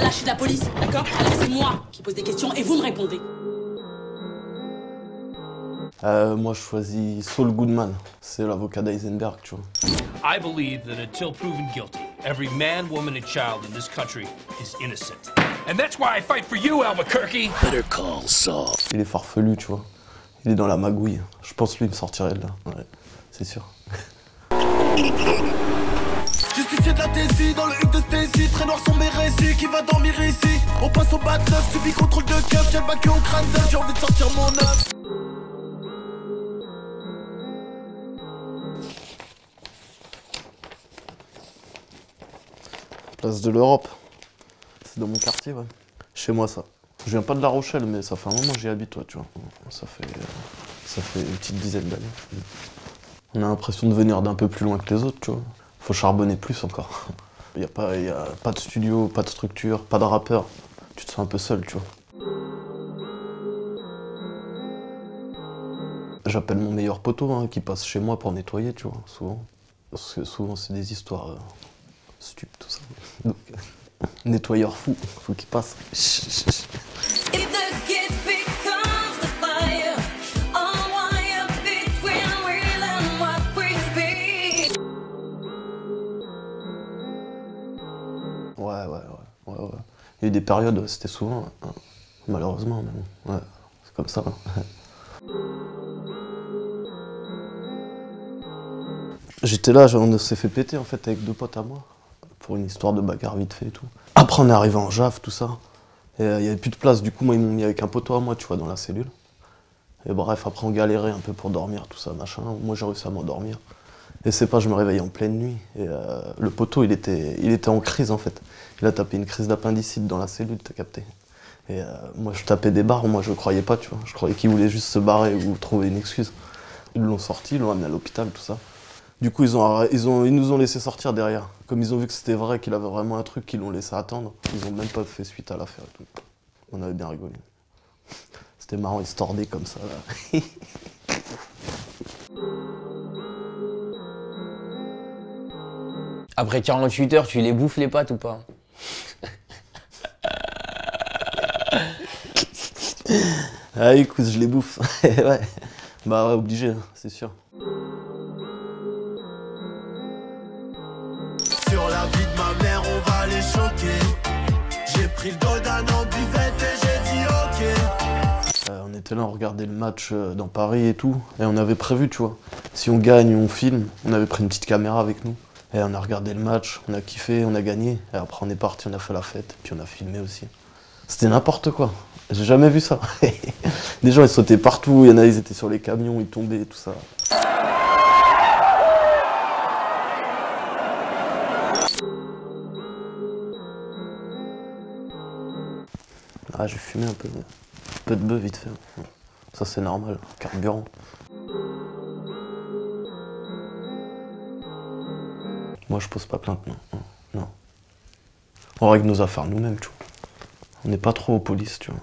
là, je suis de la police, d'accord? Alors c'est moi qui pose des questions et vous me répondez. Moi, je choisis Saul Goodman. C'est l'avocat d'Eisenberg, tu vois. I believe that until proven guilty, every man, woman, and child in this country is innocent. And that's why I fight for you, Albuquerque. Better call Saul. Il est farfelu, tu vois. Il est dans la magouille. Je pense lui me sortirait de là. Ouais, c'est sûr. Justifié de la Tésie, dans le huc de Stacy. Très noir sont mes récits, qui va dormir ici? On passe au bat neuf, subis contrôle de keuf. J'ai le bac au crâne d'œuf, j'ai envie de sortir mon œuf. Place de l'Europe. C'est dans mon quartier, ouais. Chez moi, ça. Je viens pas de La Rochelle, mais ça fait un moment que j'y habite, toi, tu vois. Ça fait une petite dizaine d'années. On a l'impression de venir d'un peu plus loin que les autres, tu vois. Faut charbonner plus encore. Y a pas de studio, pas de structure, pas de rappeur. Tu te sens un peu seul, tu vois. J'appelle mon meilleur poteau, hein, qui passe chez moi pour nettoyer, tu vois, souvent. Parce que souvent, c'est des histoires stup, tout ça. Donc, nettoyeur fou, faut qu'il passe. Ouais. Il y a eu des périodes, c'était souvent, hein, malheureusement, mais bon, ouais, c'est comme ça. Hein. J'étais là, on s'est fait péter en fait avec deux potes à moi, pour une histoire de bagarre vite fait et tout. Après on est arrivé en JAF, tout ça, et il n'y avait plus de place, du coup moi ils m'ont mis avec un poteau à moi, tu vois, dans la cellule. Et bref, après on galérait un peu pour dormir, tout ça, machin. Moi j'ai réussi à m'endormir. Et c'est pas, je me réveillais en pleine nuit, et le poteau il était en crise en fait. Il a tapé une crise d'appendicite dans la cellule, t'as capté. Et moi je tapais des barres, moi je croyais pas, tu vois. Je croyais qu'il voulait juste se barrer ou trouver une excuse. Ils l'ont sorti, ils l'ont amené à l'hôpital, tout ça. Du coup ils nous ont laissé sortir derrière. Comme ils ont vu que c'était vrai, qu'il avait vraiment un truc, qu'ils l'ont laissé attendre. Ils ont même pas fait suite à l'affaire et tout. On avait bien rigolé. C'était marrant, ils se tordaient comme ça là. Après 48 heures, tu les bouffes les pâtes ou pas? Ah écoute, je les bouffe. Ouais. Bah ouais, obligé, c'est sûr. Sur la vie de ma mère, on va les choquer. J'ai pris le dos d'un ambivette et j'ai dit ok. On était là, on regardait le match dans Paris et tout. Et on avait prévu, tu vois. Si on gagne, on filme. On avait pris une petite caméra avec nous. Et on a regardé le match, on a kiffé, on a gagné. Et après on est parti, on a fait la fête. Puis on a filmé aussi. C'était n'importe quoi. J'ai jamais vu ça. Les gens ils sautaient partout, il y en a ils étaient sur les camions, ils tombaient, tout ça. Ah j'ai fumé un peu de bœuf vite fait. Ça c'est normal, carburant. Moi je pose pas plainte, non. On règle nos affaires nous-mêmes, tu vois. On n'est pas trop aux polices, tu vois.